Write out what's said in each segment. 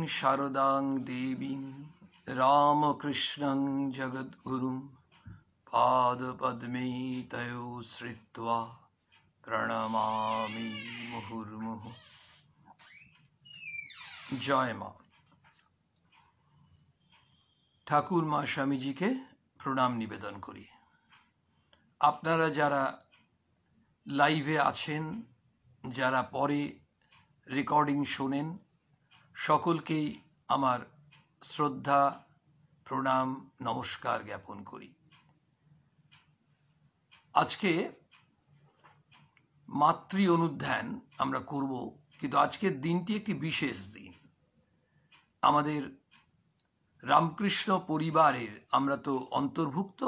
शारदां देवीं रामकृष्णं जगद्गुरुं पादपद्मे तयो श्रित्वा प्रणमामि मुहुर्मुहुः। जय माँ। ठाकुर माँ स्वामी जी के प्रणाम निवेदन करी। आपनारा जारा लाइवे आছেন, যারা পরে রেকর্ডিং শোনেন, সকলকেই আমার শ্রদ্ধা প্রণাম নমস্কার জ্ঞাপন করি। আজকে মাতৃ অনুধ্যান আমরা করব, কিন্তু আজকের দিনটি একটি বিশেষ দিন। আমাদের রামকৃষ্ণ পরিবারের আমরা তো অন্তর্ভুক্ত,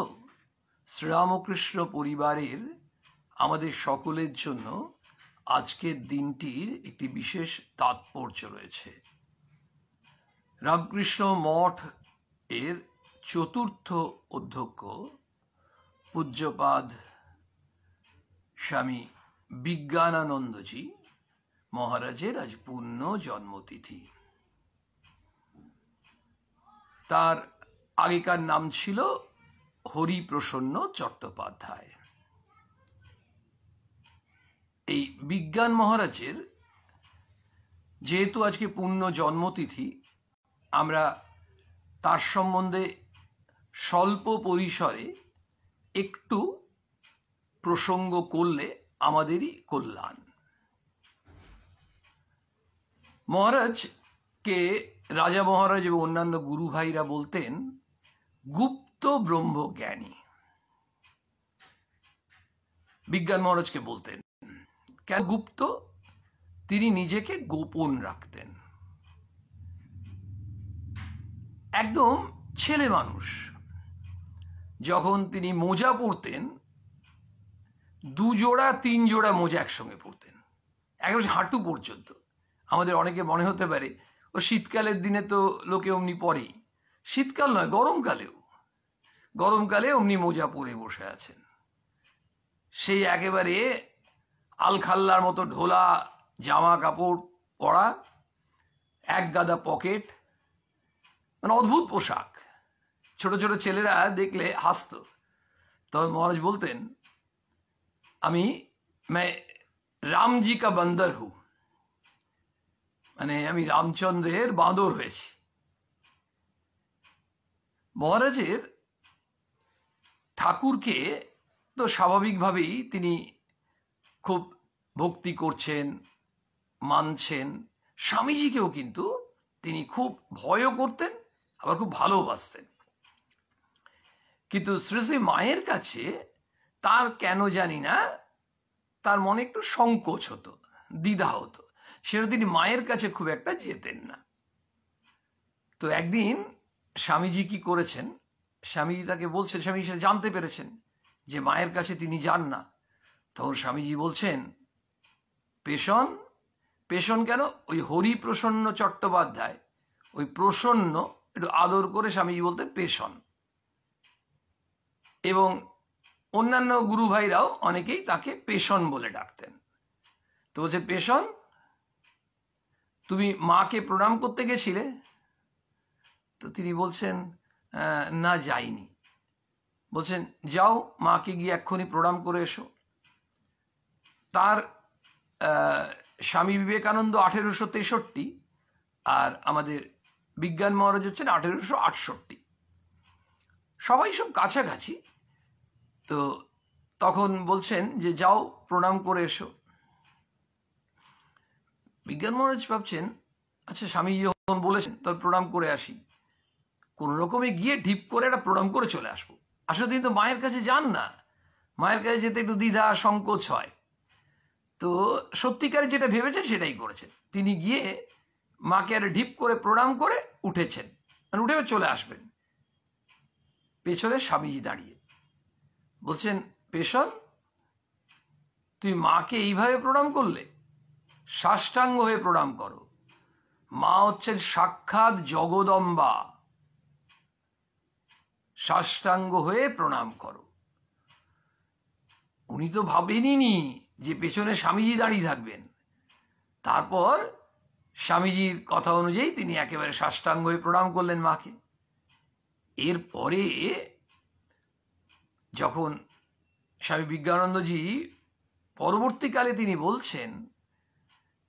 শ্রীরামকৃষ্ণ পরিবারের আমাদের সকলের জন্য আজকের দিনটির একটি বিশেষ তাৎপর্য রয়েছে। রামকৃষ্ণ মঠ এর চতুর্থ অধ্যক্ষ পূজ্যপাদ স্বামী বিজ্ঞানানন্দজি মহারাজের আজ পূর্ণ জন্মতিথি। তার আগেকার নাম ছিল হরিপ্রসন্ন চট্টোপাধ্যায়। এই বিজ্ঞান মহারাজের যেহেতু আজকে পূর্ণ জন্মতিথি, আমরা তার সম্বন্ধে স্বল্প পরিসরে একটু প্রসঙ্গ করলে আমাদেরই কল্যাণ। মহারাজকে রাজা মহারাজ এবং অন্যান্য গুরু ভাইরা বলতেন গুপ্ত ব্রহ্মজ্ঞানী। বিজ্ঞান মহারাজকে বলতেন কেন গুপ্ত? তিনি নিজেকে গোপন রাখতেন। একদম ছেলে মানুষ। যখন তিনি মোজা পরতেন, 2 জোড়া 3 জোড়া মোজা একসঙ্গে পরতেন, একদম হাঁটু পর্যন্ত। আমাদের অনেকে মনে হতে পারে ও শীতকালের দিনে তো লোকে অমনি পরেই, শীতকাল নয় গরমকালে অমনি মোজা পরে বসে আছেন। সেই একেবারে আলখাল্লার মতো ঢোলা জামা কাপড় পরা, এক গাদা পকেট, মানে অদ্ভুত পোশাক। ছোট ছোট ছেলেরা দেখলে হাসত। তবে মহারাজ বলতেন আমি রামজি কা বান্দর হু, মানে আমি রামচন্দ্রের বাঁদর হয়েছি। মহারাজের ঠাকুরকে তো স্বাভাবিকভাবেই তিনি খুব ভক্তি করছেন, মানছেন। স্বামীজিকেও কিন্তু তিনি খুব ভয়ও করতেন, আবার খুব ভালোবাসতেন। কিন্তু শ্রী শ্রী মায়ের কাছে তার কেন জানি না তার মনে একটু সংকোচ হতো, দ্বিধা হতো, সেটা তিনি মায়ের কাছে খুব একটা যেতেন না। তো একদিন স্বামীজি কি করেছেন, স্বামীজি তাকে বলছেন, স্বামী সেটা জানতে পেরেছেন যে মায়ের কাছে তিনি যান না। তখন স্বামীজি বলছেন পেশন কেন? ওই হরিপ্রসন্ন চট্টোপাধ্যায়, ওই প্রসন্ন একটু আদর করে স্বামীজি বলতেন পেশন। এবং অন্যান্য গুরু ভাইরাও অনেকেই তাকে পেশন বলে ডাকতেন। তো বলছে পেশন, তুমি মাকে প্রণাম করতে গেছিলে? তো তিনি বলছেন না যাইনি। বলছেন যাও, মাকে গিয়ে এক্ষুনি প্রণাম করে এসো। তার স্বামী বিবেকানন্দ 1863 আর আমাদের বিজ্ঞান মহারাজ হচ্ছেন 1868। সবাই সব কাছাকাছি। তো তখন বলছেন যে যাও প্রণাম করে এসো। বিজ্ঞান মহারাজ ভাবছেন আচ্ছা স্বামীজি যখন বলেছেন তাহলে প্রণাম করে আসি, কোন রকমে গিয়ে ঢিপ করে একটা প্রণাম করে চলে আসবো। আসলে তিনি তো মায়ের কাছে যান না, মায়ের কাছে যেতে একটু দ্বিধা সংকোচ হয়। তো সত্যিকারে যেটা ভেবেছেন সেটাই করেছেন। তিনি গিয়ে মাকে আর ঢিপ করে প্রণাম করে উঠেছেন, মানে উঠে চলে আসবেন। পেছনে স্বামীজি দাঁড়িয়ে বলছেন পেশন, তুই মাকে এইভাবে প্রণাম করলে? সাষ্টাঙ্গ হয়ে প্রণাম করো। মা হচ্ছেন সাক্ষাৎ জগদম্বা, সাষ্টাঙ্গ হয়ে প্রণাম করো। উনি তো ভাবেনই যে পেছনে স্বামীজি দাঁড়িয়ে থাকবেন। তারপর স্বামীজির কথা অনুযায়ী তিনি একেবারে সাষ্টাঙ্গ হয়ে প্রণাম করলেন মাকে। এরপরে যখন স্বামী বিজ্ঞানন্দজি পরবর্তীকালে তিনি বলছেন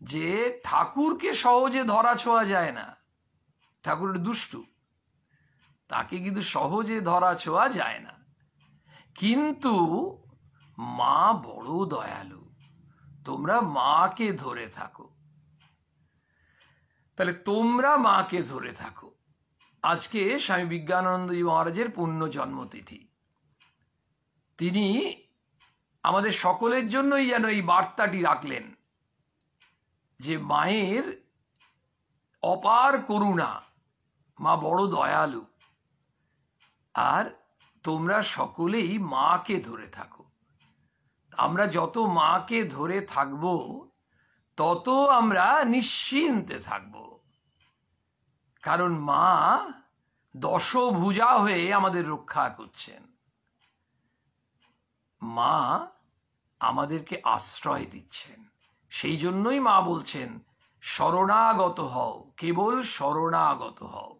যে ঠাকুরকে সহজে ধরা ছোঁয়া যায় না, ঠাকুরের দুষ্টু, তাকে কিন্তু সহজে ধরা ছোঁয়া যায় না, কিন্তু মা বড় দয়ালু, তোমরা মাকে ধরে থাকো। তাহলে তোমরা মাকে ধরে থাকো। আজকে স্বামী বিজ্ঞানানন্দজি মহারাজের পুণ্য জন্মতিথি। তিনি আমাদের সকলের জন্যই যেন এই বার্তাটি রাখলেন যে মায়ের অপার করুণা, মা বড় দয়ালু, আর তোমরা সকলেই মাকে ধরে থাকো। আমরা যত মাকে ধরে থাকব তত আমরা নিশ্চিন্তে থাকব, কারণ মা দশভুজা হয়ে আমাদের রক্ষা করছেন। মা আমাদেরকে আশ্রয় দিচ্ছেন। সেই জন্যই মা বলছেন শরণাগত হও, কেবল শরণাগত হও।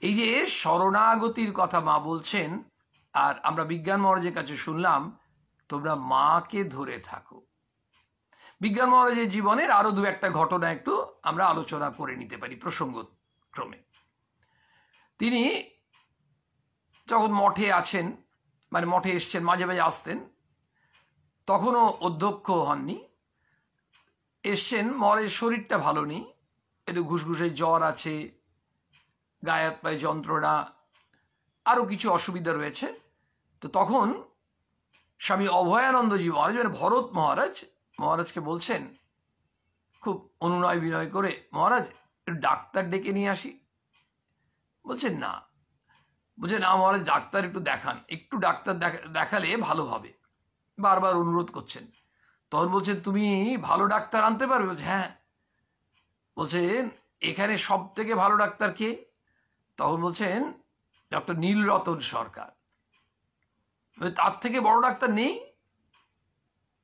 এই যে শরণাগতির কথা মা বলছেন, আর আমরা বিজ্ঞান মহারাজের কাছে শুনলাম তোমরা মাকে ধরে থাকো। বিজ্ঞান মহারাজের জীবনের আরো দু একটা ঘটনা একটু আমরা আলোচনা করে নিতে পারি প্রসঙ্গক্রমে। তিনি যখন মঠে আছেন, মানে মঠে এসছেন, মাঝে মাঝে আসতেন, তখনও অধ্যক্ষ হননি, এসছেন, মহারাজের শরীরটা ভালো নেই, একটু ঘুষঘুষে জ্বর আছে, গায়ে হাত পায়ে যন্ত্রণা, আরও কিছু অসুবিধা রয়েছে। তো তখন স্বামী অভয়ানন্দজি মহারাজ, মানে ভরত মহারাজকে বলছেন খুব অনুনয় বিনয় করে, মহারাজ একটু ডাক্তার ডেকে নিয়ে আসি। বলছেন না, বলছে না মহারাজ, ডাক্তার একটু দেখান, একটু ডাক্তার দেখালে ভালো হবে, বারবার অনুরোধ করছেন। তখন বলছেন তুমি ভালো ডাক্তার আনতে পারবে? বলছে হ্যাঁ। বলছেন এখানে সব থেকে ভালো ডাক্তার কে? তখন বলছেন ডক্টর নীলরতন সরকার। তার থেকে বড় ডাক্তার নেই?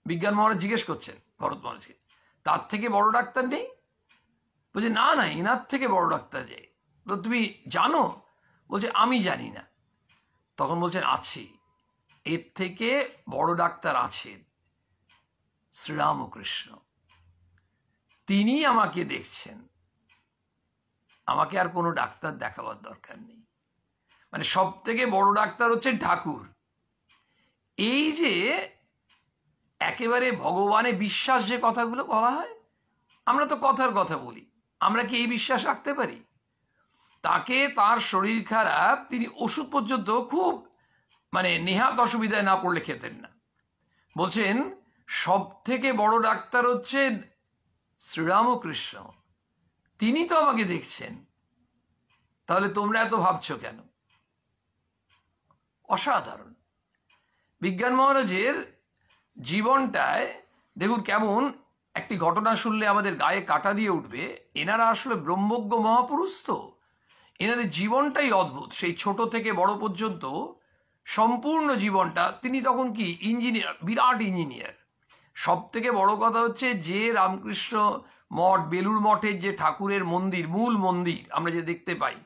বিজ্ঞান মহারাজ জিজ্ঞেস করছেন ভরত মহারাজকে, তার থেকে বড় ডাক্তার নেই? বলছে না না, এনার থেকে বড় ডাক্তার যাই। তুমি জানো? বলছে আমি জানি না। তখন বলছেন আছে, এর থেকে বড় ডাক্তার আছেন, শ্রীরামকৃষ্ণ, তিনি আমাকে দেখছেন, আমাকে আর কোনো ডাক্তার দেখাবার দরকার নেই। মানে সব থেকে বড় ডাক্তার হচ্ছেন ঠাকুর। এই যে একেবারে ভগবানে বিশ্বাস যে কথাগুলো বলা হয়, আমরা তো কথার কথা বলি, আমরা কি এই বিশ্বাস রাখতে পারি? তাকে তার শরীর খারাপ, তিনি ওষুধ পর্যন্ত খুব মানে নেহাত অসুবিধায় না পড়লে খেতেন না। বলছেন সব থেকে বড় ডাক্তার হচ্ছেন শ্রীরামকৃষ্ণ, তিনি তো আমাকে দেখছেন, তাহলে তোমরা এত ভাবছো কেন? অসাধারণ। বিজ্ঞান মহারাজের জীবনটায় দেখুন কেমন একটি ঘটনা শুনলে আমাদের গায়ে কাটা দিয়ে উঠবে। এনারা আসলে ব্রহ্মজ্ঞ মহাপুরুষ, তো এনাদের জীবনটাই অদ্ভুত। সেই ছোট থেকে বড় পর্যন্ত সম্পূর্ণ জীবনটা, তিনি তখন কি ইঞ্জিনিয়ার, বিরাট ইঞ্জিনিয়ার। সব থেকে বড় কথা হচ্ছে যে রামকৃষ্ণ মঠ, বেলুড় মঠের যে ঠাকুরের মন্দির, মূল মন্দির আমরা যে দেখতে পাই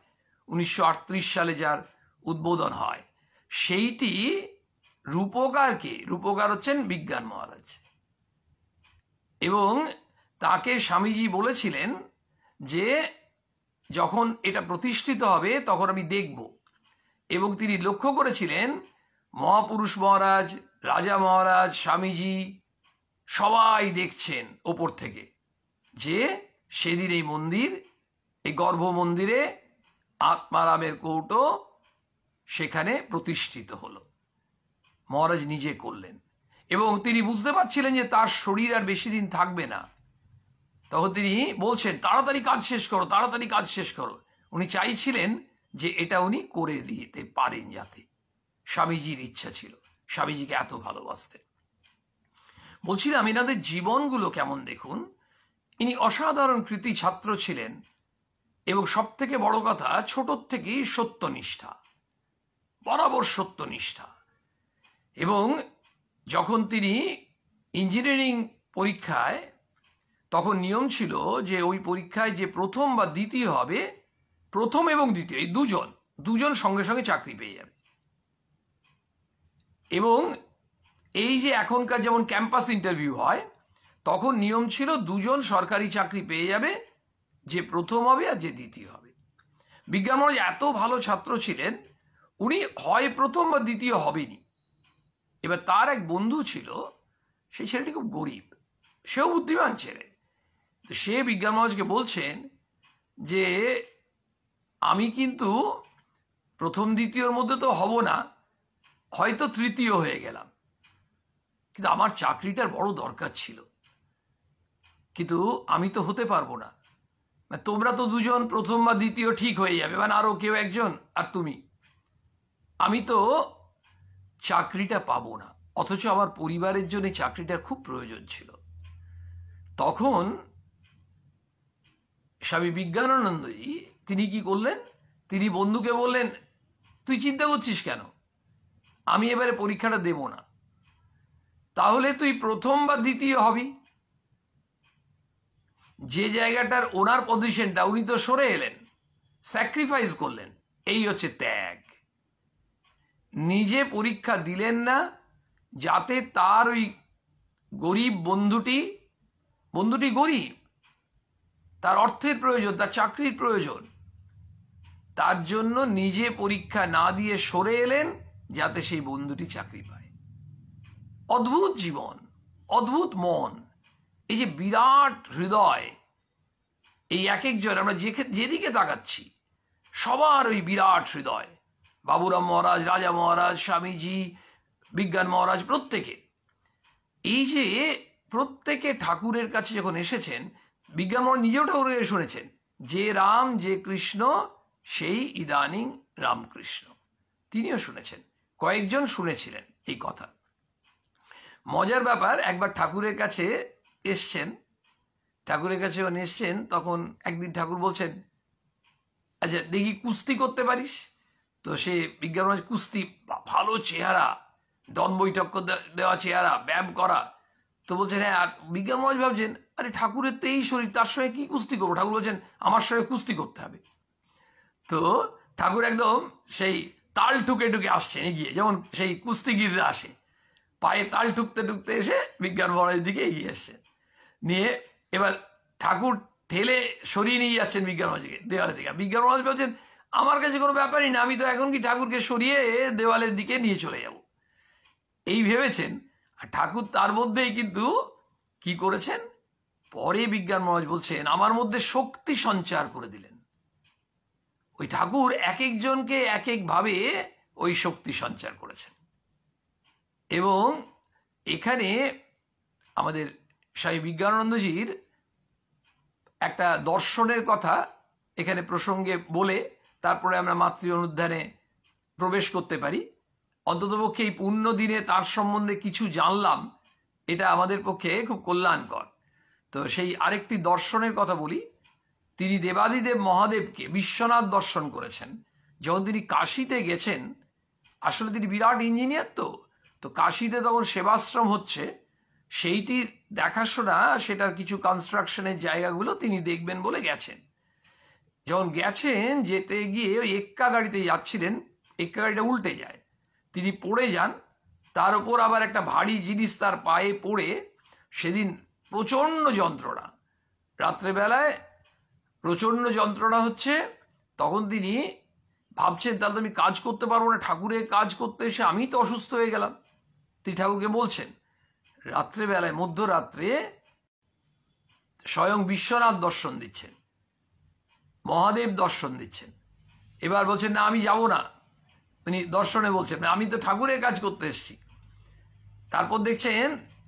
1938 সালে যার উদ্বোধন হয়, সেইটি রূপকারকে, রূপকার হচ্ছেন বিজ্ঞান মহারাজ। এবং তাকে স্বামীজি বলেছিলেন যে যখন এটা প্রতিষ্ঠিত হবে তখন আমি দেখব। এবং তিনি লক্ষ্য করেছিলেন মহাপুরুষ মহারাজ, রাজা মহারাজ, স্বামীজি সবাই দেখছেন ওপর থেকে যে সেদিন এই মন্দির, এই গর্ভ মন্দিরে আত্মারামের কৌটো সেখানে প্রতিষ্ঠিত হলো, মহারাজ নিজে করলেন। এবং তিনি বুঝতে পারছিলেন যে তার শরীর আর বেশি দিন থাকবে না। তখন তিনি বলছেন তাড়াতাড়ি কাজ শেষ করো, তাড়াতাড়ি কাজ শেষ করো। উনি চাইছিলেন যে এটা উনি করে দিতে পারেন, যাতে স্বামীজির ইচ্ছা ছিল, স্বামীজিকে এত ভালোবাসতেন। বলছিলাম এনাদের জীবনগুলো কেমন দেখুন। ইনি অসাধারণ কৃতি ছাত্র ছিলেন এবং সব থেকে বড় কথা ছোট থেকেই সত্যনিষ্ঠা, বরাবর সত্যনিষ্ঠা। এবং যখন তিনি ইঞ্জিনিয়ারিং পরীক্ষায় তখন নিয়ম ছিল যে ওই পরীক্ষায় যে প্রথম বা দ্বিতীয় হবে, প্রথম এবং দ্বিতীয় এই দুজন সঙ্গে সঙ্গে চাকরি পেয়ে যাবে। এবং এই যে এখনকার যেমন ক্যাম্পাস ইন্টারভিউ হয়, তখন নিয়ম ছিল দুজন সরকারি চাকরি পেয়ে যাবে, যে প্রথম হবে আর যে দ্বিতীয় হবে। বিজ্ঞান মহারাজ এত ভালো ছাত্র ছিলেন, উনি হয় প্রথম বা দ্বিতীয় হবেনি। এবার তার এক বন্ধু ছিল, সেই ছেলেটি খুব গরিব, সেও বুদ্ধিমান ছেলে। তো সে বিজ্ঞান মহারাজকে বলছেন যে আমি কিন্তু প্রথম দ্বিতীয়র মধ্যে তো হব না, হয়তো তৃতীয় হয়ে গেলাম, কিন্তু আমার চাকরিটার বড় দরকার ছিল, কিন্তু আমি তো হতে পারবো না। তোমরা তো দুজন প্রথম বা দ্বিতীয় ঠিক হয়ে যাবে, মানে আরো কেউ একজন আর তুমি, আমি তো চাকরিটা পাবো না, অথচ আমার পরিবারের জন্য চাকরিটার খুব প্রয়োজন ছিল। তখন স্বামী বিজ্ঞানানন্দজি তিনি কি করলেন, তিনি বন্ধুকে বললেন, তুই চিন্তা করছিস কেন, আমি এবারে পরীক্ষাটা দেব না, তাহলে তুই প্রথম বা দ্বিতীয় হবি। যে জায়গাটার ওনার পজিশনটা, উনি তো সরে এলেন, স্যাক্রিফাইস করলেন, এই হচ্ছে ত্যাগ। নিজে পরীক্ষা দিলেন না, যাতে তার ওই গরিব বন্ধুটি গরিব, তার অর্থের প্রয়োজন, তার চাকরির প্রয়োজন, তার জন্য নিজে পরীক্ষা না দিয়ে সরে এলেন, যাতে সেই বন্ধুটি চাকরি পায়। অদ্ভুত জীবন, অদ্ভুত মন, এই যে বিরাট হৃদয়, এই এক একজন আমরা যেদিকে তাকাচ্ছি সবার ওই বিরাট হৃদয়, বাবুরাম মহারাজ, রাজা মহারাজ, স্বামীজি, বিজ্ঞান মহারাজ, প্রত্যেকে, এই যে প্রত্যেকে ঠাকুরের কাছে যখন এসেছেন, বিজ্ঞান মহারাজ নিজেও ঠাকুরের শুনেছেন, যে রাম যে কৃষ্ণ সেই ইদানিং রামকৃষ্ণ, তিনিও শুনেছেন, কয়েকজন শুনেছিলেন এই কথা। মজার ব্যাপার, একবার ঠাকুরের কাছে এসছেন, তখন একদিন ঠাকুর বলছেন, আচ্ছা দেখি কুস্তি করতে পারিস? তো সে বিজ্ঞান মহারাজ কুস্তি, ভালো চেহারা, ডন বৈঠক্য দেওয়া চেহারা, ব্যায়াম করা, তো বলছেন হ্যাঁ। আর বিজ্ঞান মহারাজ ভাবছেন, আরে ঠাকুরের তো এই শরীর, তার সঙ্গে কি কুস্তি করবো? ঠাকুর বলছেন আমার সঙ্গে কুস্তি করতে হবে। তো ঠাকুর একদম সেই তাল ঠুকে ঠুকে আসছেন এগিয়ে, যেমন সেই কুস্তিগিররা আসে, পায়ে তাল ঠুকতে ঠুকতে এসে বিজ্ঞান মহারাজের দিকে এগিয়ে আসছেন, নিয়ে এবার ঠাকুর ঠেলে সরিয়ে নিয়ে যাচ্ছেন বিজ্ঞান মহারাজকে দেওয়ালের দিকে। বিজ্ঞান মহারাজ বলছেন আমার কাছে কোনো ব্যাপারই না, আমি তো এখন কি ঠাকুরকে সরিয়ে দেওয়ালের দিকে নিয়ে চলে যাব, এই ভেবেছেন। আর ঠাকুর তার মধ্যেই কিন্তু কি করেছেন, পরে বিজ্ঞান মহারাজ বলছেন আমার মধ্যে শক্তি সঞ্চার করে দিলেন। ওই ঠাকুর এক একজনকে এক একভাবে ওই শক্তি সঞ্চার করেছেন। এবং এখানে আমাদের স্বামী বিজ্ঞানানন্দজির একটা দর্শনের কথা এখানে প্রসঙ্গে বলে তারপরে আমরা মাতৃ অনুধ্যানে প্রবেশ করতে পারি। অন্ততপক্ষে এই পুণ্য দিনে তার সম্বন্ধে কিছু জানলাম, এটা আমাদের পক্ষে খুব কল্যাণকর। তো সেই আরেকটি দর্শনের কথা বলি। তিনি দেবাদিদেব মহাদেবকে বিশ্বনাথ দর্শন করেছেন। যখন তিনি কাশীতে গেছেন, আসলে তিনি বিরাট ইঞ্জিনিয়ার, তো কাশীতে তখন সেবাশ্রম হচ্ছে, সেইটির দেখাশোনা, সেটার কিছু কনস্ট্রাকশনের জায়গাগুলো তিনি দেখবেন বলে গেছেন। যখন গেছেন, যেতে গিয়ে ওই এক্কা গাড়িতে যাচ্ছিলেন, এক্কা গাড়িটা উল্টে যায়, তিনি পড়ে যান, তার উপর আবার একটা ভারী জিনিস তার পায়ে পড়ে, সেদিন প্রচণ্ড যন্ত্রণা, রাত্রেবেলায় প্রচণ্ড যন্ত্রণা হচ্ছে। তখন তিনি ভাবছেন তাহলে তো আমি কাজ করতে পারবো না, ঠাকুরের কাজ করতে এসে আমি তো অসুস্থ হয়ে গেলাম। তিনি ঠাকুরকে বলছেন, রাত্রেবেলায় মধ্যরাত্রে স্বয়ং বিশ্বনাথ দর্শন দিচ্ছেন, মহাদেব দর্শন দিচ্ছেন। এবার বলছেন না আমি যাব না, উনি দর্শনে বলছেন আমি তো ঠাকুরের কাজ করতে এসেছি। তারপর দেখছেন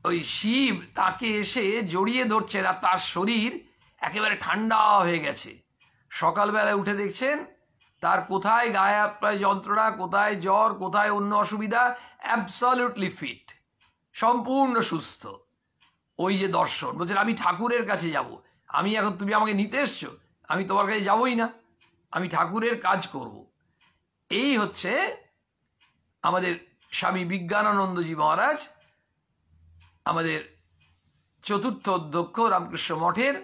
ওই শিব তাকে এসে জড়িয়ে ধরছেন, আর তার শরীর একেবারে ঠান্ডা হয়ে গেছে। সকালবেলায় উঠে দেখছেন তার কোথায় গায়ে প্রায় যন্ত্রণা, কোথায় জ্বর, কোথায় অন্য অসুবিধা, অ্যাবসলিউটলি ফিট, সম্পূর্ণ সুস্থ। ওই যে দর্শন, বলছেন আমি ঠাকুরের কাছে যাব, আমি এখন, তুমি আমাকে নিতে এসছো, আমি তোমার কাছে যাবই না, আমি ঠাকুরের কাজ করব। এই হচ্ছে আমাদের স্বামী বিজ্ঞানানন্দজি মহারাজ, আমাদের চতুর্থ অধ্যক্ষ রামকৃষ্ণ মঠের,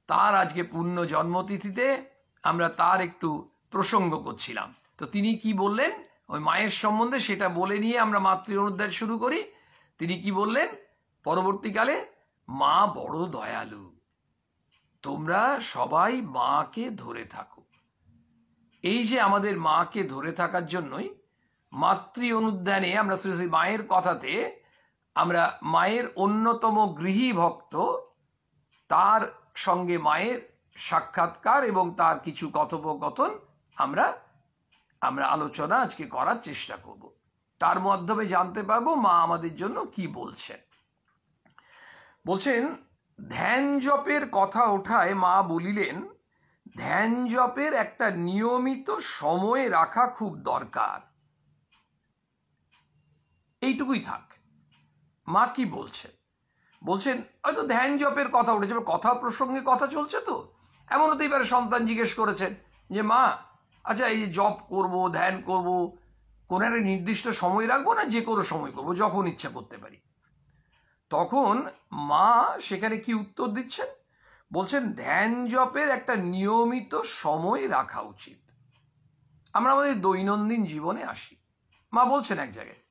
তার আজকে পূর্ণ জন্মতিথিতে আমরা তার একটু প্রসঙ্গ করছিলাম। তো তিনি কি বললেন ওই মায়ের সম্বন্ধে সেটা বলে নিয়ে আমরা মাতৃ অনুদ্ধার শুরু করি। তিনি কি বললেন পরবর্তীকালে, মা বড় দয়ালু, তোমরা সবাই মাকে ধরে থাকো। এই যে আমাদের মাকে ধরে থাকার জন্যই মাতৃ অনুদ্যানে আমরা শ্রী শ্রী মায়ের কথাতে আমরা মায়ের অন্যতম গৃহী ভক্ত, তার সঙ্গে মায়ের সাক্ষাৎকার এবং তার কিছু কথোপকথন আমরা আমরা আলোচনা আজকে করার চেষ্টা করব। তার মাধ্যমে জানতে পারবো মা আমাদের জন্য কি বলছেন। বলছেন, ধ্যান জপের কথা ওঠায় মা বলিলেন, ধ্যান জপের একটা নিয়মিত সময় রাখা খুব দরকার। এইটুকুই থাক। মা কি বলছেন? বলছেন হয়তো ধ্যান জপের কথা উঠেছে, কথা প্রসঙ্গে কথা চলছে, তো এমন হতেই পারে সন্তান জিজ্ঞেস করেছেন যে মা আচ্ছা এই যে জপ করব, ধ্যান করব, কোন একটা নির্দিষ্ট সময় রাখবো না যে কোনো সময় করবো, যখন ইচ্ছা করতে পারি? তখন মা সেখানে কি উত্তর দিচ্ছেন? বলছেন ধ্যান জপের একটা নিয়মিত সময় রাখা উচিত। আমরা আমাদের দৈনন্দিন জীবনে আসি, মা বলছেন এক জায়গায়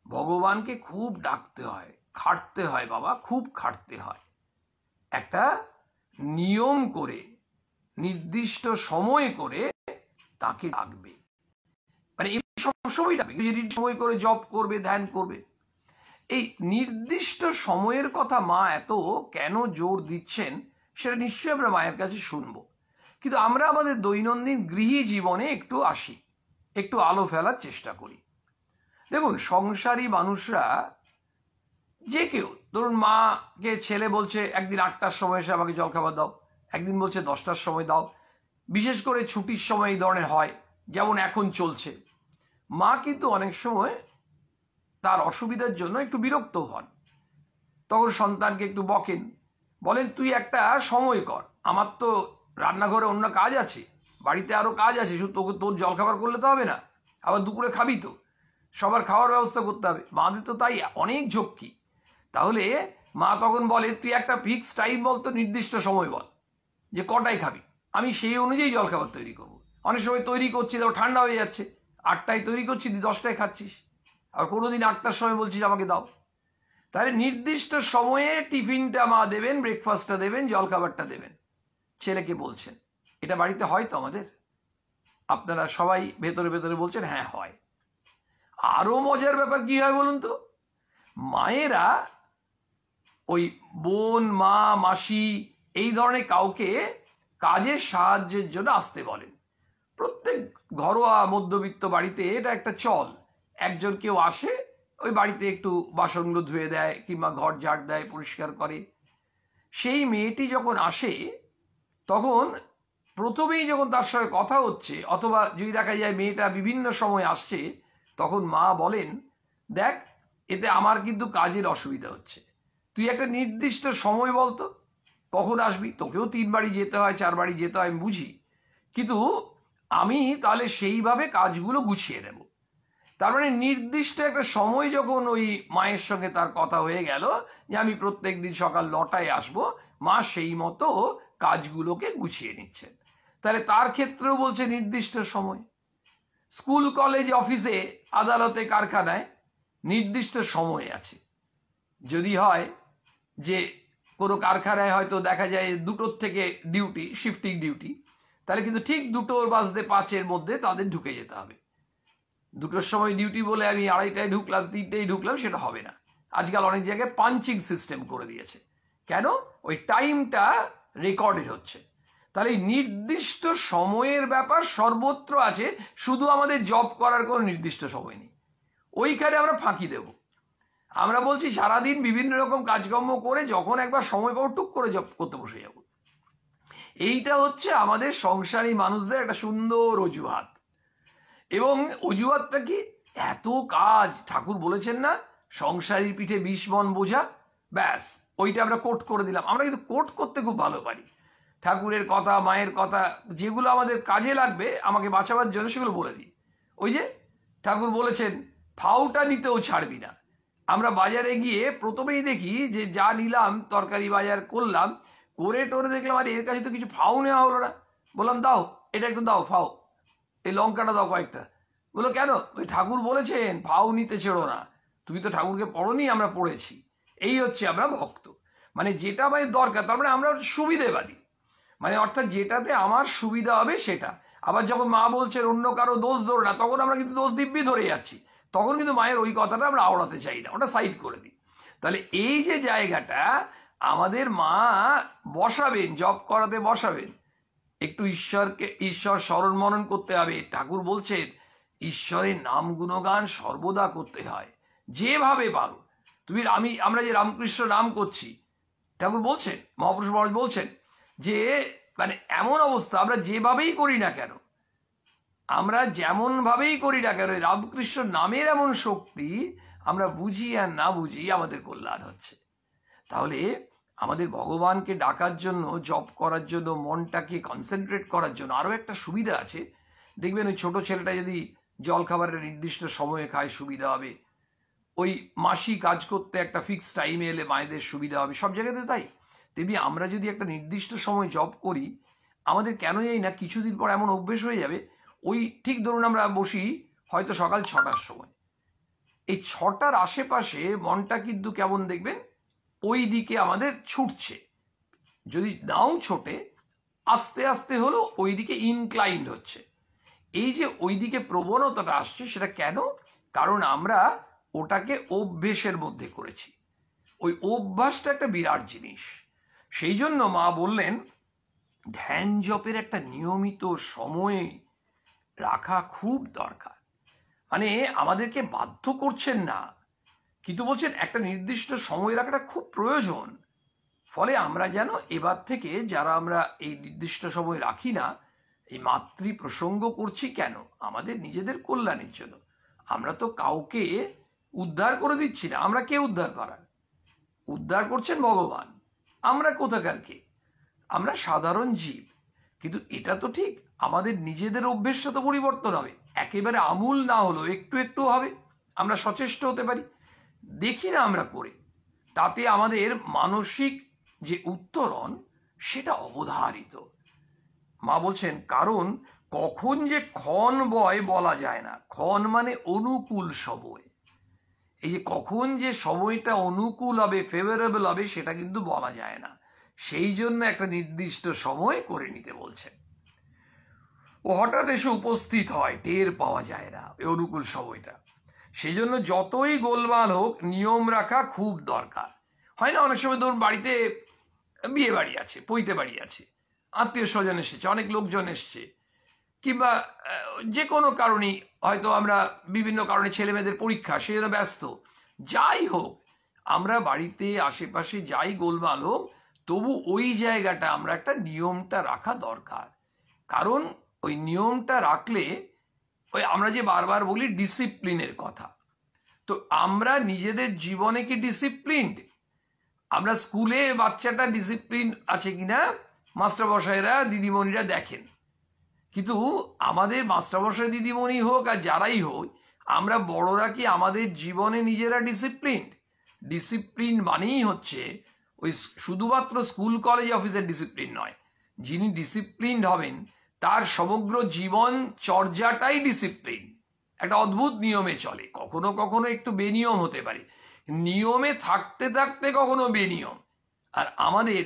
ভগবানকে খুব ডাকতে হয়, খাটতে হয় বাবা, খুব খাটতে হয়, একটা নিয়ম করে নির্দিষ্ট সময় করে তাকে ডাকবে, মানে এই সবসময় ডাকবে, সময় করে জপ করবে, ধ্যান করবে। এই নির্দিষ্ট সময়ের কথা মা এত কেন জোর দিচ্ছেন সেটা নিশ্চয়ই আমরা মায়ের কাছে শুনবো। কিন্তু আমরা আমাদের দৈনন্দিন গৃহী জীবনে একটু আসি, একটু আলো ফেলার চেষ্টা করি। দেখুন, সংসারী মানুষরা যে কেউ, ধরুন মাকে ছেলে বলছে একদিন 8টার সময় এসে আমাকে জলখাবার দাও, একদিন বলছে 10টার সময় দাও। বিশেষ করে ছুটির সময় এই ধরনের হয়, যেমন এখন চলছে। মা কিন্তু অনেক সময় তার অসুবিধার জন্য একটু বিরক্ত হন, তখন সন্তানকে একটু বকেন, বলেন তুই একটা সময় কর, আমার তো রান্নাঘরে অন্য কাজ আছে, বাড়িতে আরো কাজ আছে, শুধু তোকে তোর জলখাবার করলে তো হবে না, আবার দুপুরে খাবি তো, সবার খাওয়ার ব্যবস্থা করতে হবে। মাদের তো তাই অনেক ঝক্কি। তাহলে মা তখন বলে তুই একটা ফিক্স টাইম বল, তো নির্দিষ্ট সময় বল যে কটায় খাবি, আমি সেই অনুযায়ী জলখাবার তৈরি করব। অনেক সময় তৈরি করছি তারপর ঠান্ডা হয়ে যাচ্ছে, 8টায় তৈরি করছি, তুই 10টায় খাচ্ছিস, আর কোনোদিন 8টার সময় বলছিস আমাকে দাও। তাহলে নির্দিষ্ট সময়ে টিফিনটা মা দেবেন, ব্রেকফাস্টটা দেবেন, জলখাবারটা দেবেন, ছেলেকে বলছেন। এটা বাড়িতে হয় তো আমাদের? আপনারা সবাই ভেতরে ভেতরে বলছেন হ্যাঁ হয়। আরো মজার ব্যাপার কি হয় বলুন তো, মায়েরা ওই বোন, মা, মাসি এই ধরনের কাউকে কাজের সাহায্যের জন্য আসতে বলেন। প্রত্যেক ঘরোয়া মধ্যবিত্ত বাড়িতে এটা একটা চল, একজন কেউ আসে, ওই বাড়িতে একটু বাসনগুলো ধুয়ে দেয় কিংবা ঘর ঝাড় দেয়, পরিষ্কার করে। সেই মেয়েটি যখন আসে তখন প্রথমেই যখন তার সঙ্গে কথা হচ্ছে, অথবা যদি দেখা যায় মেয়েটা বিভিন্ন সময় আসছে, তখন মা বলেন দেখ এতে আমার কিন্তু কাজের অসুবিধা হচ্ছে, তুই একটা নির্দিষ্ট সময় বলতো কখন আসবি, তোকেও 3 বাড়ি যেতে হয়, 4 বাড়ি যেতে হয়, আমি বুঝি, কিন্তু আমি তাহলে সেইভাবে কাজগুলো গুছিয়ে নেব। তার মানে নির্দিষ্ট একটা সময় যখন ওই মায়ের সঙ্গে তার কথা হয়ে গেল যে আমি প্রত্যেক দিন সকাল 9টায় আসবো, মা সেই মতো কাজগুলোকে গুছিয়ে নিচ্ছেন। তাহলে তার ক্ষেত্রেও বলছে নির্দিষ্ট সময়। স্কুল, কলেজ, অফিসে, আদালতে, কারখানায় নির্দিষ্ট সময় আছে। যদি হয় যে কোনো কারখানায় হয়তো দেখা যায় 2টোর থেকে ডিউটি, শিফটিং ডিউটি, তাহলে কিন্তু ঠিক 2:05 মধ্যে তাদের ঢুকে যেতে হবে। 2টোর সময় ডিউটি বলে আমি 2:30টায় ঢুকলাম, 3টেই ঢুকলাম, সেটা হবে না। আজকাল অনেক জায়গায় পাঞ্চিং সিস্টেম করে দিয়েছে। কেন? ওই টাইমটা রেকর্ডেড হচ্ছে। তাহলে নির্দিষ্ট সময়ের ব্যাপার সর্বত্র আছে, শুধু আমাদের জব করার কোনো নির্দিষ্ট সময় নেই। ওইখানে আমরা ফাঁকি দেব। আমরা বলছি সারাদিন বিভিন্ন রকম কাজকর্ম করে যখন একবার সময় পাবো টুক করে জব করতে বসে যাব। এইটা হচ্ছে আমাদের সংসারী মানুষদের একটা সুন্দর অজুহাত। এবং অজুহাতটা কি, এত কাজ, ঠাকুর বলেছেন না সংসারীর পিঠে 20 মণ বোঝা, ব্যাস ওইটা আমরা কোট করে দিলাম। আমরা কিন্তু কোট করতে খুব ভালো পারি, ঠাকুরের কথা, মায়ের কথা, যেগুলো আমাদের কাজে লাগবে আমাকে বাঁচাবার জন্য সেগুলো বলে দিই। ওই যে ঠাকুর বলেছেন ফাউটা নিতেও ছাড়বি না, আমরা বাজারে গিয়ে প্রথমেই দেখি যে যা নিলাম, তরকারি বাজার করলাম, করে টোরে দেখলাম আর এর কাছে তো কিছু ফাও নেওয়া হলো না। বললাম দাও, এটা একটু দাও ফাও, এই লঙ্কাটা দাও কয়েকটা। বললো কেন? ওই ঠাকুর বলেছেন ফাও নিতে ছেড়ো না। তুমি তো ঠাকুরকে পড়োনি, আমরা পড়েছি। এই হচ্ছে আমরা ভক্ত, মানে যেটা আমাদের দরকার, তার মানে আমরা সুবিধেবাদী, মানে অর্থাৎ যেটাতে আমার সুবিধা হবে সেটা। আবার যখন মা বলছেন অন্য কারো দোষ ধরো না, তখন আমরা কিন্তু দোষ দিব্যি ধরে যাচ্ছি, তখন কিন্তু মায়ের ওই কথাটা আমরা আওড়াতে চাই না, ওটা সাইড করে দিই। তাহলে এই যে জায়গাটা আমাদের মা বসাবেন, জপ করাতে বসাবেন, একটু ঈশ্বর স্মরণ মনন করতে হবে। ঠাকুর বলছেন ঈশ্বরের নাম গুণগান সর্বদা করতে হয়, যেভাবে পারো তুমি। আমরা যে রামকৃষ্ণ নাম করছি, ঠাকুর বলছেন, মহাপুরুষ মহারাজ বলছেন যে মানে এমন অবস্থা আমরা যেভাবেই করি না কেন, আমরা যেমন ভাবেই করি না কেন, রামকৃষ্ণ নামের এমন শক্তি, আমরা বুঝি আর না বুঝি আমাদের কল্যাণ হচ্ছে। তাহলে আমাদের ভগবানকে ডাকার জন্য, জপ করার জন্য, মনটাকে কনসেন্ট্রেট করার জন্য আরও একটা সুবিধা আছে। দেখবেন ওই ছোট ছেলেটা যদি জলখাবারের নির্দিষ্ট সময়ে খায় সুবিধা হবে, ওই মাসি কাজ করতে একটা ফিক্সড টাইমে এলে মায়েদের সুবিধা হবে, সব জায়গাতে তাই। তেমনি আমরা যদি একটা নির্দিষ্ট সময় জব করি, আমাদের কেন জানি না কিছুদিন পর এমন অভ্যেস হয়ে যাবে, ওই ঠিক ধরুন আমরা বসি হয়তো সকাল 6টার সময়, এই 6টার আশেপাশে মনটা কিন্তু কেমন দেখবেন ওই দিকে আমাদের ছুটছে। যদি নাও ছোটে, আস্তে আস্তে হলো ওই দিকে ইনক্লাইন্ড হচ্ছে। এই যে ওই দিকে প্রবণতাটা আসছে, সেটা কেন? কারণ আমরা ওটাকে অভ্যেসের মধ্যে করেছি। ওই অভ্যাসটা একটা বিরাট জিনিস। সেই জন্য মা বললেন ধ্যান জপের একটা নিয়মিত সময় রাখা খুব দরকার। মানে আমাদেরকে বাধ্য করছেন না, কিন্তু বলছেন একটা নির্দিষ্ট সময় রাখাটা খুব প্রয়োজন। ফলে আমরা যেন এবার থেকে যারা আমরা এই নির্দিষ্ট সময় রাখি না, এই মাতৃ প্রসঙ্গ করছি কেন? আমাদের নিজেদের কল্যাণের জন্য। আমরা তো কাউকে উদ্ধার করে দিচ্ছি না। আমরা কে উদ্ধার করার? উদ্ধার করছেন ভগবান। আমরা কোথাকার কে? আমরা সাধারণ জীব। কিন্তু এটা তো ঠিক, আমাদের নিজেদের অভ্যেসটা তো পরিবর্তন হবে, একেবারে আমূল না হলেও একটু একটু হবে। আমরা সচেষ্ট হতে পারি, দেখি না আমরা করে, তাতে আমাদের মানসিক যে উত্তরণ সেটা অবধারিত। মা বলছেন কারণ কখন যে ক্ষণ বয় বলা যায় না। ক্ষণ মানে অনুকূল সময়। এই যে কখন যে সময়টা অনুকূল হবে, ফেভারেবল হবে, সেটা কিন্তু বলা যায় না। সেই জন্য একটা নির্দিষ্ট সময় করে নিতে বলছেন। ও হঠাৎ এসে উপস্থিত হয়, টের পাওয়া যায় না এই অনুকূল সময়টা। সেই জন্য যতই গোলমাল হোক, নিয়ম রাখা খুব দরকার। হয় না অনেক সময় ধরুন বাড়িতে বিয়ে বাড়ি আছে, পৈতে বাড়ি আছে, আত্মীয় স্বজন এসেছে, অনেক লোকজন এসছে, কিংবা যে কোনো কারণেই হয়তো আমরা বিভিন্ন কারণে ছেলে মেয়েদের পরীক্ষা, সেই জন্য ব্যস্ত। যাই হোক, আমরা বাড়িতে আশেপাশে যাই গোলমাল হোক, তবু ওই জায়গাটা আমরা একটা নিয়মটা রাখা দরকার। কারণ ওই নিয়মটা রাখলে, ওই আমরা যে বারবার বলি ডিসিপ্লিনের কথা, তো আমরা নিজেদের জীবনে কি ডিসিপ্লিনড? আমরা স্কুলে বাচ্চাটা ডিসিপ্লিন আছে কিনা মাস্টারমশাইরা দিদিমণিরা দেখেন, কিন্তু আমাদের মাস্টারমশাই দিদিমণি হোক আর যারাই হোক, আমরা বড়রা কি আমাদের জীবনে নিজেরা ডিসিপ্লিনড? ডিসিপ্লিন মানেই হচ্ছে ওই শুধুমাত্র স্কুল কলেজ অফিসের ডিসিপ্লিন নয়। যিনি ডিসিপ্লিনড হবেন তার সমগ্র জীবন চর্যাটাই ডিসিপ্লিন, একটা অদ্ভুত নিয়মে চলে। কখনো কখনো একটু বেনিয়ম হতে পারে, নিয়মে থাকতে থাকতে কখনো বেনিয়ম। আর আমাদের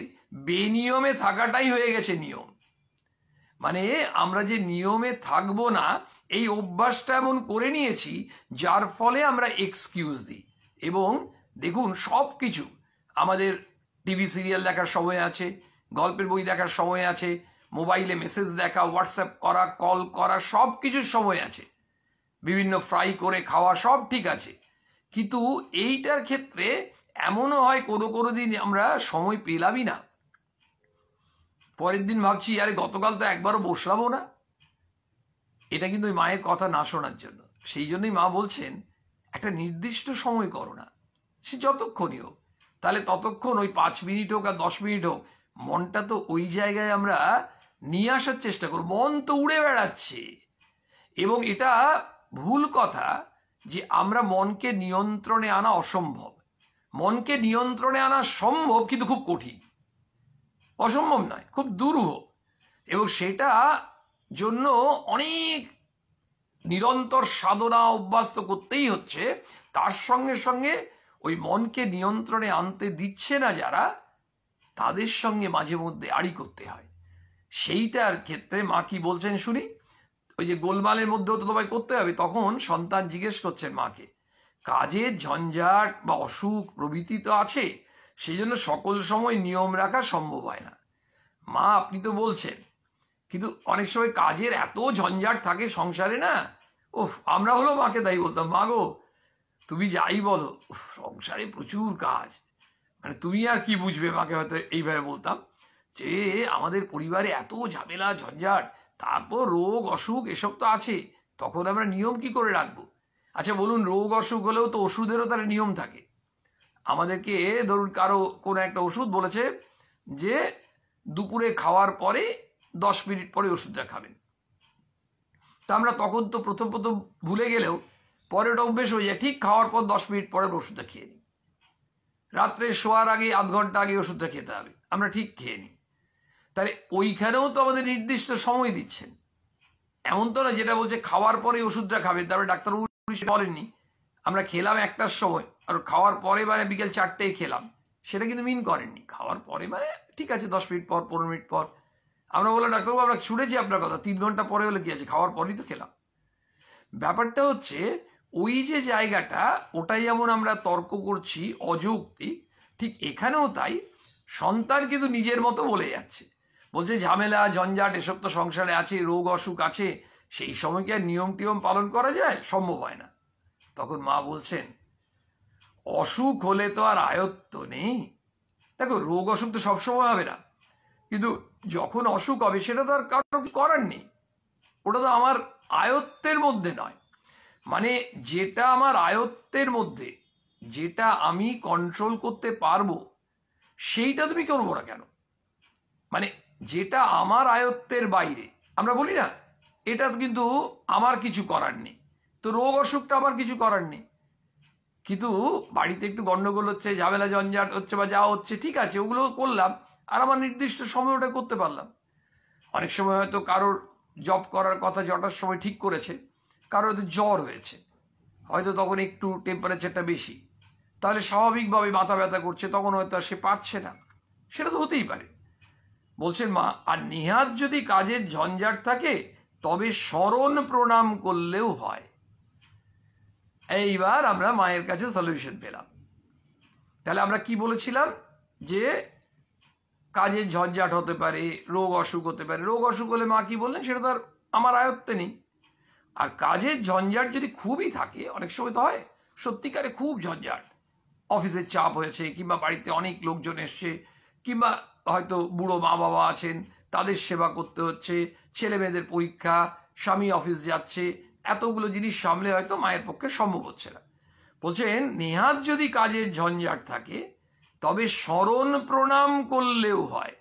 বেনিয়মে থাকাটাই হয়ে গেছে নিয়ম। মানে আমরা যে নিয়মে থাকবো না, এই অভ্যাসটা এমন করে নিয়েছি, যার ফলে আমরা এক্সকিউজ দিই। এবং দেখুন সব কিছু, আমাদের টিভি সিরিয়াল দেখার সময় আছে, গল্পের বই দেখার সময় আছে, মোবাইলে মেসেজ দেখা, হোয়াটসঅ্যাপ করা, কল করা, সব কিছুর সময় আছে, বিভিন্ন ফ্রাই করে খাওয়া, সব ঠিক আছে। কিন্তু এইটার ক্ষেত্রে এমনও হয় কোনো কোনো দিন আমরা সময় পেলামই না, পরের দিন ভাবছি আরে গতকাল তো একবারও বসলামও না। এটা কিন্তু ওই মায়ের কথা না শোনার জন্য। সেই জন্যই মা বলছেন একটা নির্দিষ্ট সময় করো না, সে যতক্ষণই হোক, তাহলে ততক্ষণ ওই 5 মিনিট হোক আর 10 মিনিট হোক, মনটা তো ওই জায়গায় আমরা নিয়ে আসার চেষ্টা করব। মন তো উড়ে বেড়াচ্ছে, এবং এটা ভুল কথা যে আমরা মনকে নিয়ন্ত্রণে আনা অসম্ভব, মনকে নিয়ন্ত্রণে আনা সম্ভব কিন্তু খুব কঠিন, অসম্ভব নয়, খুব দুরূহ, এবং সেটা জন্য অনেক নিরন্তর সাধনা অভ্যাস তো করতেই হচ্ছে। তার সঙ্গে সঙ্গে ওই মনকে নিয়ন্ত্রণে আনতে দিচ্ছে না যারা, তাদের সঙ্গে মাঝে মধ্যে আড়ি করতে হয়। সেইটার ক্ষেত্রে মা কি বলছেন শুনি। ওই যে গোলমালের মধ্যেও তো তোমায় করতে হবে, তখন সন্তান জিজ্ঞেস করছেন মাকে, কাজের ঝঞ্ঝাট বা অসুখ প্রভৃতি তো আছে, সেই জন্য সকল সময় নিয়ম রাখা সম্ভব হয় না। মা আপনি তো বলছেন, কিন্তু অনেক সময় কাজের এত ঝঞ্ঝাট থাকে সংসারে না, আমরা হলো মাকে তাই বলতাম, মা গো তুমি যাই বলো, সংসারে প্রচুর কাজ, মানে তুমি আর কি বুঝবে, মাকে হয়তো এইভাবে বলতাম যে আমাদের পরিবারে এত ঝামেলা ঝঞ্ঝাট, তারপর রোগ অসুখ এসব তো আছে, তখন আমরা নিয়ম কি করে রাখবো? আচ্ছা বলুন, রোগ অসুখ হলেও তো ওষুধেরও তার নিয়ম থাকে। আমাদেরকে ধরুন কারো কোনো একটা ওষুধ বলেছে যে দুপুরে খাওয়ার পরে 10 মিনিট পরে ওষুধটা খাবেন, তা আমরা তখন তো প্রথম ভুলে গেলেও পরে ওটা অভ্যেস হয়ে যায়, ঠিক খাওয়ার পর 10 মিনিট পরে ওষুধটা খেয়ে নিই। রাত্রে শোয়ার আগে আধ ঘন্টা আগে ওষুধটা খেতে হবে, আমরা ঠিক খেয়ে নিই। তাহলে ওইখানেও তো আমাদের নির্দিষ্ট সময় দিচ্ছেন, এমন তো না যেটা বলছে খাওয়ার পরে ওষুধটা খাবেন, তারপরে ডাক্তারবাবু বলেননি আমরা খেলাম 1টার সময় আর খাওয়ার পরে মানে বিকেল 4টেয় খেলাম, সেটা কিন্তু মিন করেননি। খাওয়ার পরে মানে ঠিক আছে 10 মিনিট পর 15 মিনিট পর, আমরা বললাম ডাক্তারবাবু আমরা শুনেছি আপনার কথা, 3 ঘন্টা পরে হলে কি আছে, খাওয়ার পরেই তো খেলাম। ব্যাপারটা হচ্ছে ওই যে জায়গাটা, ওটাই যেমন আমরা তর্ক করছি অযৌক্তিক, ঠিক এখানেও তাই। সন্তান কিন্তু নিজের মতো বলে যাচ্ছে, বলছে ঝামেলা ঝঞ্ঝাট এসব তো সংসারে আছে, রোগ অসুখ আছে, সেই সময় কি আর নিয়ম টিয়ম পালন করা যায়? সম্ভব হয় না। তখন মা বলছেন অসুখ হলে তো আর আয়ত্ত নেই। দেখো রোগ অসুখ তো সবসময় হবে না, কিন্তু যখন অসুখ হবে সেটা তো আর কারো করার নেই, ওটা তো আমার আয়ত্তের মধ্যে নয়। মানে যেটা আমার আয়ত্তের মধ্যে, যেটা আমি কন্ট্রোল করতে পারবো, সেইটা তুমি করবো না কেন? মানে যেটা আমার আয়ত্তের বাইরে, আমরা বলি না এটা কিন্তু আমার কিছু করার নেই, তো রোগ অসুখটা আমার কিছু করার নেই। কিন্তু বাড়িতে একটু গন্ডগোল হচ্ছে, ঝামেলা ঝঞ্ঝাট হচ্ছে বা যা হচ্ছে, ঠিক আছে ওগুলো করলাম, আর আমার নির্দিষ্ট সময় ওটা করতে পারলাম। অনেক সময় হয়তো কারোর জব করার কথা 6টার সময় ঠিক করেছে, কারোর হয়তো জ্বর হয়েছে, হয়তো তখন একটু টেম্পারেচারটা বেশি, তাহলে স্বাভাবিকভাবে মাথা ব্যথা করছে, তখন হয়তো আর সে পারছে না, সেটা তো হতেই পারে। বলছেন মা, আর নিহাত যদি কাজের ঝঞ্ঝাট থাকে তবে স্মরণ প্রণাম করলেও হয়। এইবার আমরা মায়ের কাছে সলিউশন পেলাম। তাহলে আমরা কি বলেছিলাম যে কাজের ঝঞ্ঝাট হতে পারে, রোগ অসুখ হতে পারে, রোগ অসুখ হলে মা কি বললেন সেটা তো আর আমার আয়ত্তে নেই। আর কাজের ঝঞ্ঝাট যদি খুবই থাকে, অনেক সময় তো হয় সত্যিকারে খুব ঝঞ্ঝাট, অফিসের চাপ হয়েছে, কিংবা বাড়িতে অনেক লোকজন এসছে, কিংবা হয়তো বুড়ো মা বাবা আছেন, তাদের সেবা করতে হচ্ছে, ছেলে মেয়েদের পরীক্ষা, স্বামী অফিস যাচ্ছে, এতগুলো জিনিস সামলে হয়তো মায়ের পক্ষে সম্ভব হচ্ছে না। বলছেন নেহাত যদি কাজের ঝঞ্ঝাট থাকে তবে স্মরণ প্রণাম করলেও হয়।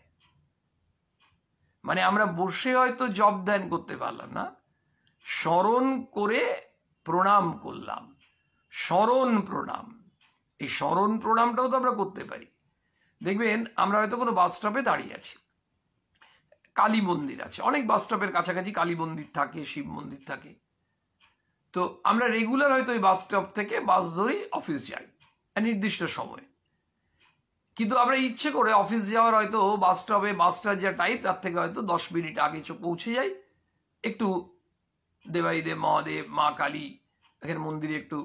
মানে আমরা বসে হয়তো জব ধ্যান করতে পারলাম না, স্মরণ করে প্রণাম করলাম, স্মরণ প্রণাম। এই স্মরণ প্রণামটাও তো আমরা করতে পারি। দেখবেন আমরা হয়তো কোনো বাস স্টপে দাঁড়িয়ে আছি, কালী মন্দির আছে, অনেক বাস স্টপের কাছাকাছি কালী মন্দির থাকে, শিব মন্দির থাকে, তো আমরা রেগুলার হয়তো ওই বাস স্টপ থেকে বাস ধরি, অফিস যাই নির্দিষ্ট সময়। কিন্তু আমরা ইচ্ছে করে অফিস যাওয়ার হয়তো বাস স্টপে বাসটার যা টাইম তার থেকে হয়তো 10 মিনিট আগে পৌঁছে যাই, একটু দেবাইদেব মহাদেব মা কালী এখানে মন্দিরে একটু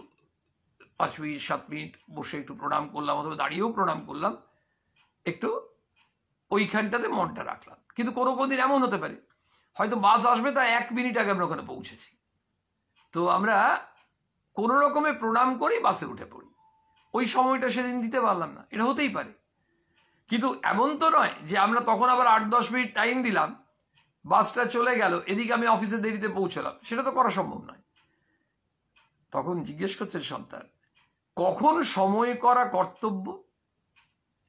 5 মিনিট 7 মিনিট বসে একটু প্রণাম করলাম, অথবা দাঁড়িয়েও প্রণাম করলাম, একটু ওইখানটাতে মনটা রাখলাম। কিন্তু কোনো দিন এমন হতে পারে হয়তো বাস আসবে তাই 1 মিনিট আগে আমরা ওখানে পৌঁছেছি, তো আমরা কোনো রকমে প্রণাম করি বাসে উঠে পড়ি, ওই সময়টা সেদিন দিতে পারলাম না, এটা হতেই পারে। কিন্তু এমন তো নয় যে আমরা তখন আবার 8-10 মিনিট টাইম দিলাম, বাসটা চলে গেল, এদিকে আমি অফিসে দেরিতে পৌঁছলাম, সেটা তো করা সম্ভব নয়। তখন জিজ্ঞেস করছেন সন্তান, কখন সময় করা কর্তব্য?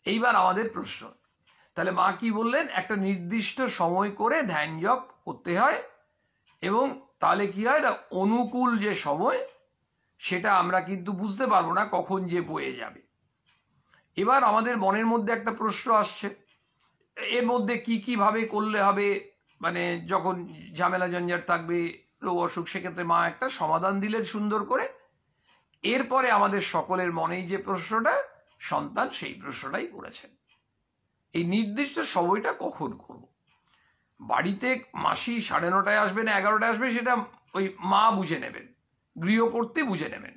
এইবার আমাদের প্রশ্ন। তাহলে মা কি বললেন, একটা নির্দিষ্ট সময় করে ধ্যান জপ করতে হয়, এবং তাহলে কি হয় না, অনুকূল যে সময় সেটা আমরা কিন্তু বুঝতে পারবো না কখন যে বয়ে যাবে। এবার আমাদের মনের মধ্যে একটা প্রশ্ন আসছে, এর মধ্যে কি কি ভাবে করলে হবে, মানে যখন ঝামেলা ঝঞ্ঝাট থাকবে, রোগ অসুখ, সেক্ষেত্রে মা একটা সমাধান দিলেন সুন্দর করে। এরপরে আমাদের সকলের মনেই যে প্রশ্নটা, সন্তান সেই প্রশ্নটাই করেছেন, এই নির্দিষ্ট সময়টা কখন করব। বাড়িতে মাসি 9:30 আসবে না 11টায় আসবে, সেটা ওই মা বুঝে নেবেন, গৃহকর্ত্রী বুঝে নেবেন,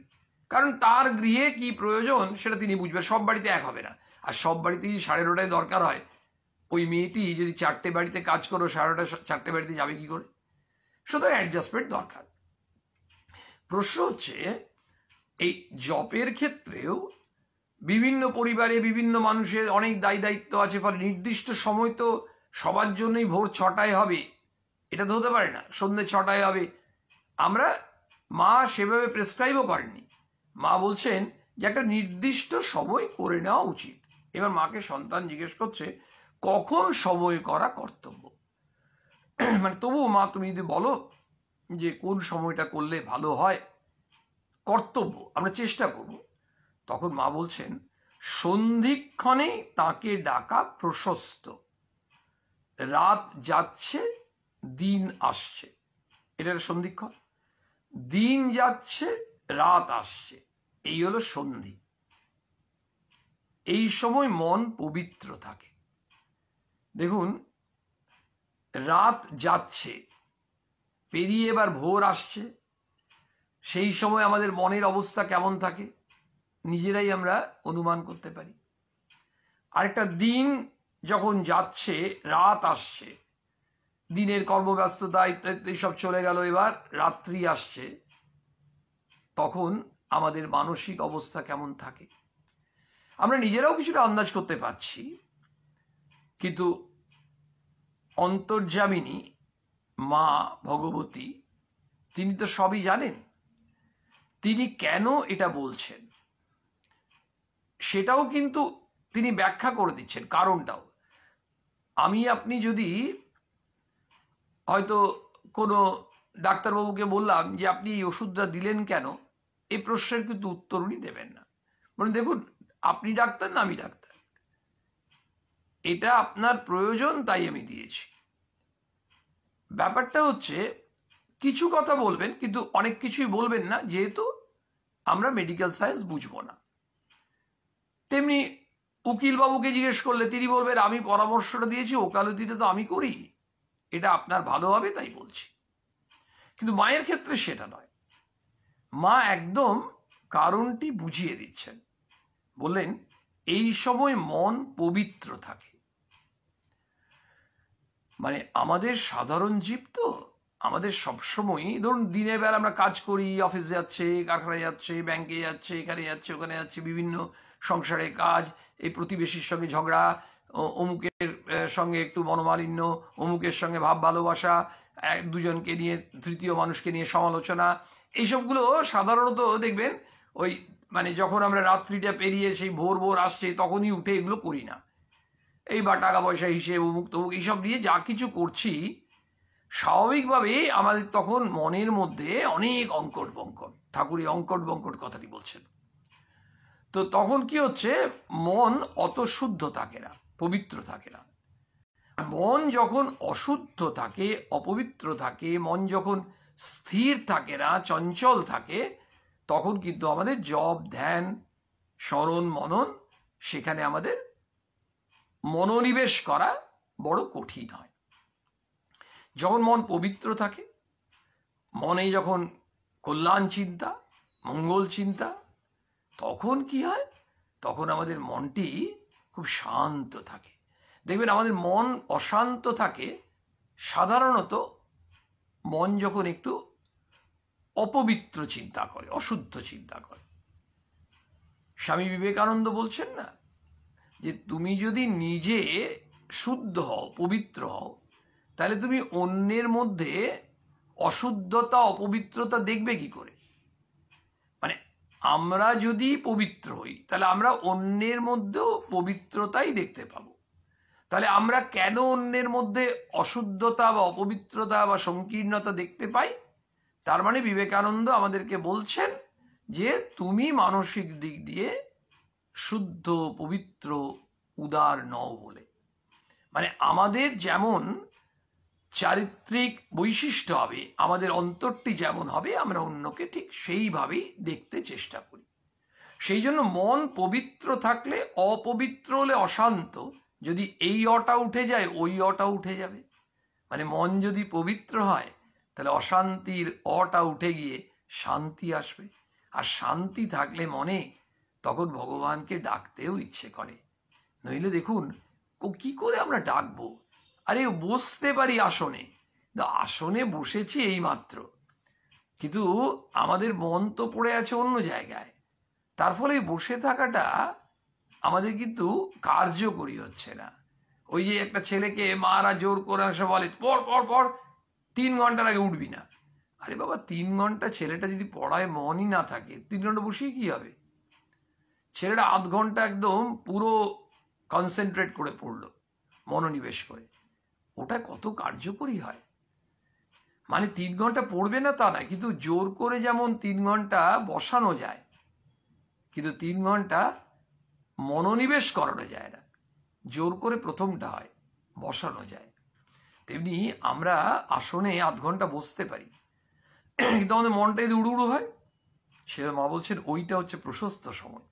কারণ তার গৃহে কি প্রয়োজন সেটা তিনি বুঝবেন। সব বাড়িতে এক হবে না, আর সব বাড়িতে যদি 9:30টায় দরকার হয়, ওই মেয়েটি যদি 4টে বাড়িতে কাজ করো, 9:30 4টে বাড়িতে যাবে কি করে? সুতরাং অ্যাডজাস্টমেন্ট দরকার। প্রশ্ন হচ্ছে, এই জবের ক্ষেত্রেও বিভিন্ন পরিবারে বিভিন্ন মানুষের অনেক দায়িত্ব আছে, ফলে নির্দিষ্ট সময় তো সবার জন্যই ভোর 6টায় হবে এটা তো হতে পারে না, সন্ধ্যে 6টায় হবে। আমরা, মা সেভাবে প্রেসক্রাইবও করেননি, মা বলছেন যে একটা নির্দিষ্ট সময় করে নেওয়া উচিত। এবার মাকে সন্তান জিজ্ঞেস করছে কখন সময় করা কর্তব্য, মানে তবুও মা তুমি যদি বলো যে কোন সময়টা করলে ভালো হয়, কর্তব্য আমরা চেষ্টা করব। তখন মা বলছেন সন্ধিক্ষণে তাকে ডাকা প্রশস্ত, রাত যাচ্ছে দিন আসছে, এটা সন্ধিক্ষণ, দিন যাচ্ছে রাত আসছে, এই হলো সন্ধি। এই সময় মন পবিত্র থাকে। দেখুন, রাত যাচ্ছে পেরিয়ে এবার ভোর আসছে, সেই সময় আমাদের মনের অবস্থা কেমন থাকে নিজেরাই আমরা অনুমান করতে পারি। আরেকটা, দিন যখন যাচ্ছে রাত আসছে, দিনের কর্মব্যস্ততা ইত্যাদি সব চলে গেল, এবার রাত্রি আসছে, তখন আমাদের মানসিক অবস্থা কেমন থাকে আমরা নিজেরাও কিছুটা আন্দাজ করতে পারছি। কিন্তু অন্তর্যামিনী মা ভগবতী তিনি তো সবই জানেন, তিনি কেন এটা বলছেন সেটাও কিন্তু তিনি ব্যাখ্যা করে দিচ্ছেন, কারণটাও। আমি আপনি যদি হয়তো কোনো ডাক্তারবাবুকে বললাম যে আপনি এই ওষুধটা দিলেন কেন, এই প্রশ্নের কিন্তু উত্তর উনি দেবেন না, মানে দেখুন আপনি ডাক্তার না আমি ডাক্তার, এটা আপনার প্রয়োজন তাই আমি দিয়েছি। ব্যাপারটা হচ্ছে কিছু কথা বলবেন কিন্তু অনেক কিছুই বলবেন না, যেহেতু আমরা মেডিকেল সায়েন্স বুঝবো না। তেমনি উকিলবাবুকে জিজ্ঞেস করলে তিনি বলবেন আমি পরামর্শটা দিয়েছি, ওকালতিটা তো আমি করি, এটা আপনার ভালো হবে তাই বলছি। কিন্তু মায়ের ক্ষেত্রে সেটা নয়, মা একদম কারণটি বুঝিয়ে দিচ্ছেন, বললেন এই সময় মন পবিত্র থাকে। মানে আমাদের সাধারণ জীব তো, আমাদের সবসময়ই ধরুন দিনের বেলা আমরা কাজ করি, অফিসে যাচ্ছে, কারখানায় যাচ্ছে, ব্যাংকে যাচ্ছে, এখানে যাচ্ছে, ওখানে যাচ্ছে, বিভিন্ন সংসারে কাজ, এই প্রতিবেশীর সঙ্গে ঝগড়া, অমুকের সঙ্গে একটু মনোমালিন্য, অমুকের সঙ্গে ভাব ভালোবাসা, দুজনকে নিয়ে তৃতীয় মানুষকে নিয়ে সমালোচনা, এইসবগুলো সাধারণত দেখবেন ওই মানে যখন আমরা রাত্রিটা পেরিয়ে সেই ভোর ভোর আসছে তখনই উঠে এগুলো করি না। এই বা টাকা পয়সা হিসেব অমুক তমুক এইসব নিয়ে যা কিছু করছি, স্বাভাবিকভাবে আমাদের তখন মনের মধ্যে অনেক অঙ্কট বঙ্কট, ঠাকুর এই অঙ্কট বঙ্কট কথাটি বলছেন। তো তখন কি হচ্ছে, মন অত শুদ্ধ থাকে না, পবিত্র থাকে না। মন যখন অশুদ্ধ থাকে, অপবিত্র থাকে, মন যখন স্থির থাকে না, চঞ্চল থাকে, তখন কিন্তু আমাদের জপ ধ্যান স্মরণ মনন সেখানে আমাদের মনোনিবেশ করা বড় কঠিন হয়। যখন মন পবিত্র থাকে, মনে যখন কল্যাণ চিন্তা, মঙ্গল চিন্তা, তখন কি হয়, তখন আমাদের মনটি খুব শান্ত থাকে। দেখবেন আমাদের মন অশান্ত থাকে সাধারণত মন যখন একটু অপবিত্র চিন্তা করে, অশুদ্ধ চিন্তা করে। স্বামী বিবেকানন্দ বলছেন না যে তুমি যদি নিজে শুদ্ধ হও, পবিত্র হও, তাহলে তুমি অন্যের মধ্যে অশুদ্ধতা অপবিত্রতা দেখবে কি করে। মানে আমরা যদি পবিত্র হই তাহলে আমরা অন্যের মধ্যেও পবিত্রতাই দেখতে পাবো। তাহলে আমরা কেন অন্যের মধ্যে অশুদ্ধতা বা অপবিত্রতা বা সংকীর্ণতা দেখতে পাই? তার মানে বিবেকানন্দ আমাদেরকে বলছেন যে তুমি মানসিক দিক দিয়ে শুদ্ধ, পবিত্র, উদার নও বলে। মানে আমাদের যেমন চারিত্রিক বৈশিষ্ট্য হবে, আমাদের অন্তরটি যেমন হবে, আমরা অন্যকে ঠিক সেইভাবেই দেখতে চেষ্টা করি। সেই জন্য মন পবিত্র থাকলে, অপবিত্র হলে অশান্ত, যদি এই অটা উঠে যায় ওই অটা উঠে যাবে। মানে মন যদি পবিত্র হয় তাহলে অশান্তির অটা উঠে গিয়ে শান্তি আসবে। আর শান্তি থাকলে মনে, তখন ভগবানকে ডাকতেও ইচ্ছে করে। নইলে দেখুন কি করে আমরা ডাকবো? আরে বসতে পারি আসনে, আসনে বসেছি এই মাত্র, কিন্তু আমাদের মন তো পড়ে আছে অন্য জায়গায়। তার ফলে বসে থাকাটা আমাদের কিন্তু কার্যকরী হচ্ছে না। ওই যে একটা ছেলেকে মারা জোর করে আসে, বলে পড় পড় পড়, 3 ঘন্টার আগে উঠবি না। আরে বাবা, 3 ঘন্টা ছেলেটা যদি পড়ায় মনই না থাকে, 3 ঘন্টা বসিয়ে কি হবে? ছেলেটা 8 ঘন্টা একদম পুরো কনসেন্ট্রেট করে পড়লো, মনোনিবেশ করে, ওটা কত কার্যকরী হয়। মানে 3 ঘন্টা পড়বে না তা না, কিন্তু জোর করে যেমন 3 ঘন্টা বসানো যায়, কিন্তু 3 ঘন্টা মনোনিবেশ করানো যায় না। জোর করে প্রথমটা হয়, বসানো যায়। তেমনি আমরা আসনে 8 ঘন্টা বসতে পারি, কিন্তু আমাদের মনটা যদি উড়ু উড়ু হয়, সে মা বলছেন ওইটা হচ্ছে প্রশস্ত সময়।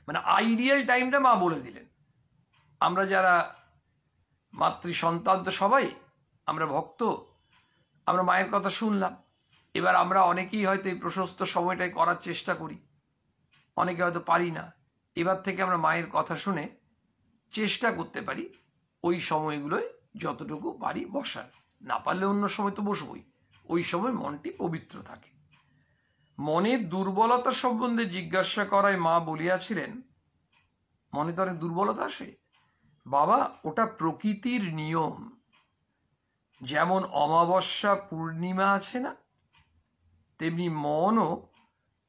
মানে আইডিয়াল টাইমটা মা বলে দিলেন। আমরা যারা মাতৃ সন্তান তো সবাই আমরা ভক্ত, আমরা মায়ের কথা শুনলাম, এবার আমরা অনেকেই হয়তো এই প্রশস্ত সময়টাই করার চেষ্টা করি, অনেকে হয়তো পারি না। এবার থেকে আমরা মায়ের কথা শুনে চেষ্টা করতে পারি ওই সময়গুলোয় যতটুকু পারি বসার, না পারলে অন্য সময় তো বসবই, ওই সময় মনটি পবিত্র থাকে। মনের দুর্বলতা সম্বন্ধে জিজ্ঞাসা করায় মা বলিয়াছিলেন, মনে তো অনেক দুর্বলতা আসে বাবা, ওটা প্রকৃতির নিয়ম। যেমন অমাবস্যা পূর্ণিমা আছে না, তেমনি মনও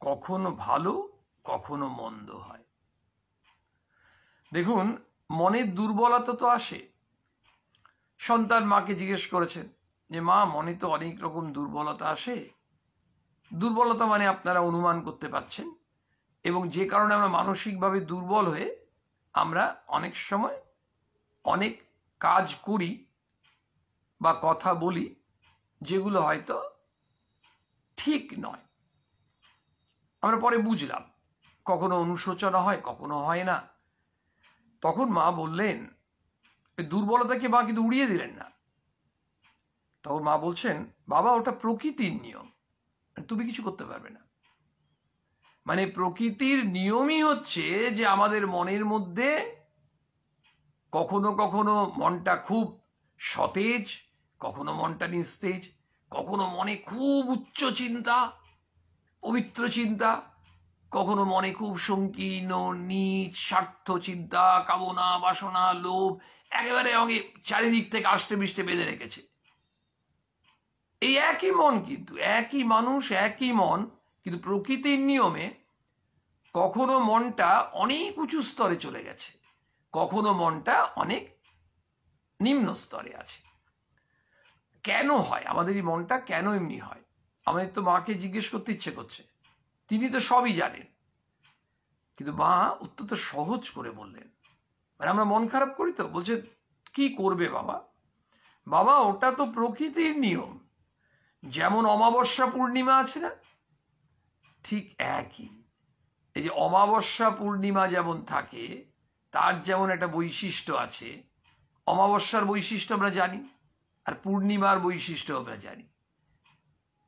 কখনো ভালো কখনো মন্দ হয়। দেখুন, মনের দুর্বলতা তো আসে। সন্তান মাকে জিজ্ঞেস করেছেন যে মা, মনে তো অনেক রকম দুর্বলতা আসে। দুর্বলতা মানে আপনারা অনুমান করতে পারছেন, এবং যে কারণে আমরা মানসিকভাবে দুর্বল হয়ে আমরা অনেক সময় অনেক কাজ করি বা কথা বলি যেগুলো হয়তো ঠিক নয়। আমরা পরে বুঝলাম, কখনো অনুশোচনা হয়, কখনো হয় না। তখন মা বললেন, দুর্বলতাকে মা কিন্তু উড়িয়ে দিলেন না। তখন মা বলছেন, বাবা ওটা প্রকৃতির নিয়ম, তুমি কিছু করতে পারবে না। মানে প্রকৃতির নিয়মই হচ্ছে যে আমাদের মনের মধ্যে কখনো কখনো মনটা খুব সতেজ, কখনো মনটা নিস্তেজ, কখনো মনে খুব উচ্চ চিন্তা, পবিত্র চিন্তা, কখনো মনে খুব সংকীর্ণ নীচ স্বার্থ চিন্তা, কামনা বাসনা লোভ একেবারে আমাকে চারিদিক থেকে আষ্টে পৃষ্ঠে বেঁধে রেখেছে। এই একই মন, কিন্তু একই মানুষ, একই মন, কিন্তু প্রকৃতির নিয়মে কখনো মনটা অনেক উঁচু স্তরে চলে গেছে, কখনো মনটা অনেক নিম্ন স্তরে আছে। কেন হয় আমাদের এই মনটা, কেন এমনি হয়? আমাদের তো মাকে জিজ্ঞেস করতে ইচ্ছে করছে, তিনি তো সবই জানেন, কিন্তু মা অত্যন্ত সহজ করে বললেন। মানে আমরা মন খারাপ করি তো, বলছে কি করবে বাবা, বাবা ওটা তো প্রকৃতির নিয়ম। যেমন অমাবস্যা পূর্ণিমা আছে না, ঠিক একই। এই যে অমাবস্যা পূর্ণিমা যেমন থাকে, তার যেমন একটা বৈশিষ্ট্য আছে। অমাবস্যার বৈশিষ্ট্য আমরা জানি, আর পূর্ণিমার বৈশিষ্ট্য আমরা জানি,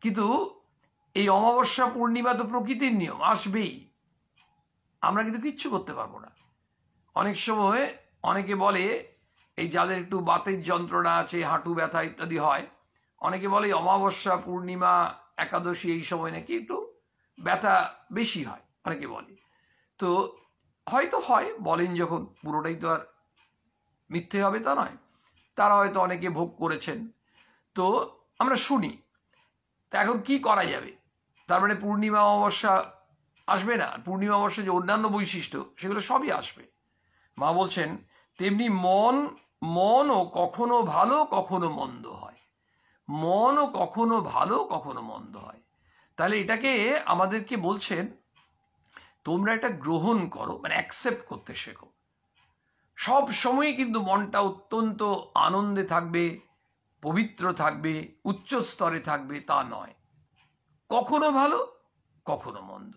কিন্তু এই অমাবস্যা পূর্ণিমা তো প্রকৃতির নিয়ম, আসবেই, আমরা কিন্তু কিচ্ছু করতে পারবো না। অনেক সময় অনেকে বলে, এই যাদের একটু বাতের যন্ত্রণা আছে, হাঁটু ব্যথা ইত্যাদি হয়, অনেকে বলে অমাবস্যা পূর্ণিমা একাদশী এই সময় নাকি একটু ব্যথা বেশি হয়, অনেকে বলে। তো হয়তো হয়, বলেন যখন, পুরোটাই তো আর মিথ্যে হবে তা নয়, তারা হয়তো অনেকে ভোগ করেছেন, তো আমরা শুনি। তা এখন কি করা যাবে? তার মানে পূর্ণিমা অমাবস্যা আসবে না? পূর্ণিমা অমাবস্যা যে অন্যান্য বৈশিষ্ট্য সেগুলো সবই আসবে। মা বলছেন, তেমনি মনও কখনো ভালো কখনো মন্দ হয়, মনও কখনো ভালো কখনো মন্দ হয়। তাহলে এটাকে আমাদেরকে বলছেন তোমরা এটা গ্রহণ করো, মানে অ্যাকসেপ্ট করতে শেখো। সব সময় কিন্তু মনটা অত্যন্ত আনন্দে থাকবে, পবিত্র থাকবে, উচ্চ স্তরে থাকবে তা নয়, কখনো ভালো কখনো মন্দ,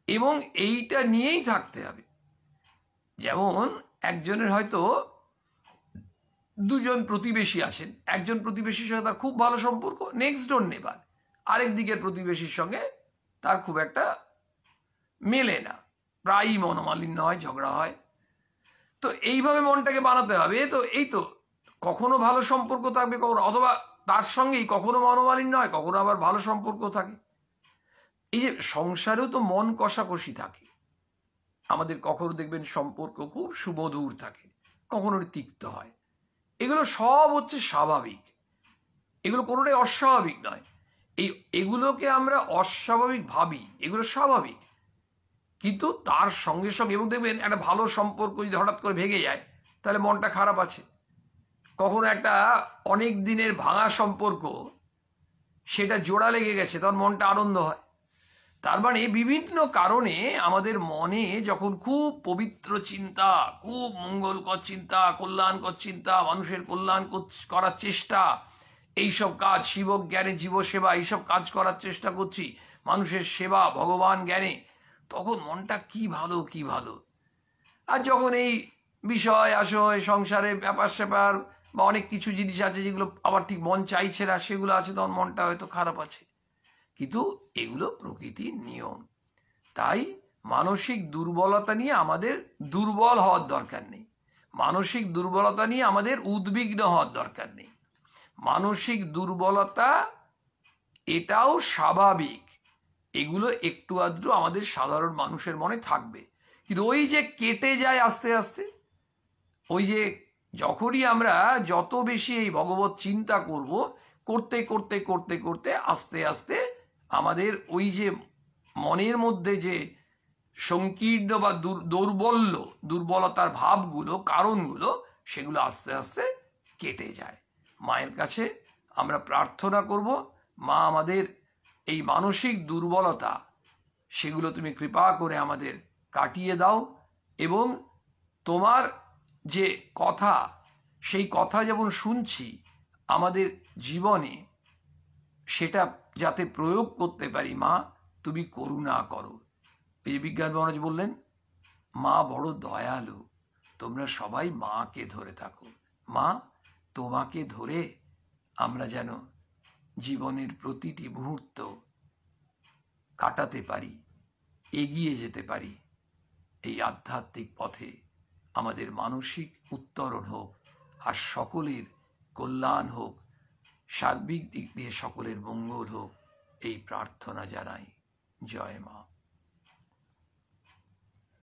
এবং এইটা নিয়েই থাকতে হবে। যেমন একজনের হয়তো দুজন প্রতিবেশী আছেন, একজন প্রতিবেশীর সঙ্গে তার খুব ভালো সম্পর্ক, নেক্সট ডোর নেবার, আরেক দিকের প্রতিবেশীর সঙ্গে তার খুব একটা মেলে না, প্রায়ই মনোমালিন্য হয়, ঝগড়া হয়। তো এইভাবে মনটাকে বানাতে হবে। তো এই তো কখনো ভালো সম্পর্ক থাকবে, কখনো, অথবা তার সঙ্গেই কখনো মনোমালিন্য হয়, কখনো আবার ভালো সম্পর্ক থাকে। এই যে সংসারেও তো মন কষাকষি থাকে, আমাদের কখনো দেখবেন সম্পর্ক খুব সুমধুর থাকে, কখনো তিক্ত হয়। এগুলো সব হচ্ছে স্বাভাবিক, এগুলো কোনোটাই অস্বাভাবিক নয়। এগুলোকে আমরা অস্বাভাবিক ভাবি, এগুলো স্বাভাবিক। কিন্তু তার সঙ্গে সঙ্গে, এবং দেখবেন একটা ভালো সম্পর্ক যদি হঠাৎ করে ভেঙে যায় তাহলে মনটা খারাপ আছে। কখনো একটা অনেক দিনের ভাঙা সম্পর্ক সেটা জোড়া লেগে গেছে, তখন মনটা আনন্দ হয়। তার মানে বিভিন্ন কারণে আমাদের মনে যখন খুব পবিত্র চিন্তা, খুব মঙ্গলকর চিন্তা, কল্যাণকর চিন্তা, মানুষের কল্যাণ করার চেষ্টা, এইসব কাজ, শিবজ্ঞানে জীবসেবা, এইসব কাজ করার চেষ্টা করছি, মানুষের সেবা, ভগবান জ্ঞানে, তখন মনটা কি ভালো কি ভালো। আর যখন এই বিষয় আশয়, সংসারে ব্যাপার স্যাপার বা অনেক কিছু জিনিস আছে যেগুলো আবার ঠিক মন চাইছে না, সেগুলো আছে, তখন মনটা হয়তো খারাপ আছে। কিন্তু এগুলো প্রকৃতির নিয়ম। তাই মানসিক দুর্বলতা নিয়ে আমাদের দুর্বল হওয়ার দরকার নেই, মানসিক দুর্বলতা নিয়ে আমাদের উদ্বিগ্ন হওয়ার দরকার নেই। মানসিক দুর্বলতা এটাও স্বাভাবিক, এগুলো একটু আধটু আমাদের সাধারণ মানুষের মনে থাকবে, কিন্তু ওই যে কেটে যায় আস্তে আস্তে, ওই যে যখনই আমরা যত বেশি এই ভগবত চিন্তা করব, করতে করতে করতে করতে আস্তে আস্তে আমাদের ওই যে মনের মধ্যে যে সংকীর্ণ বা দুর্বলতার ভাবগুলো, কারণগুলো, সেগুলো আস্তে আস্তে কেটে যায়। মায়ের কাছে আমরা প্রার্থনা করব, মা আমাদের এই মানসিক দুর্বলতা সেগুলো তুমি কৃপা করে আমাদের কাটিয়ে দাও, এবং তোমার যে কথা, সেই কথা যেমন শুনছি আমাদের জীবনে সেটা যাতে প্রয়োগ করতে পারি, মা তুমি করুণা করো। এই বিজ্ঞান মহারাজ বললেন, মা বড় দয়ালু, তোমরা সবাই মাকে ধরে থাকো। মা তোমাকে ধরে আমরা যেন জীবনের প্রতিটি মুহূর্ত কাটাতে পারি, এগিয়ে যেতে পারি। এই আধ্যাত্মিক পথে আমাদের মানসিক উত্তরণ হোক, আর সকলের কল্যাণ হোক, সার্বিক দিক দিয়ে সকলের মঙ্গল হোক, এই প্রার্থনা জানাই। জয় মা।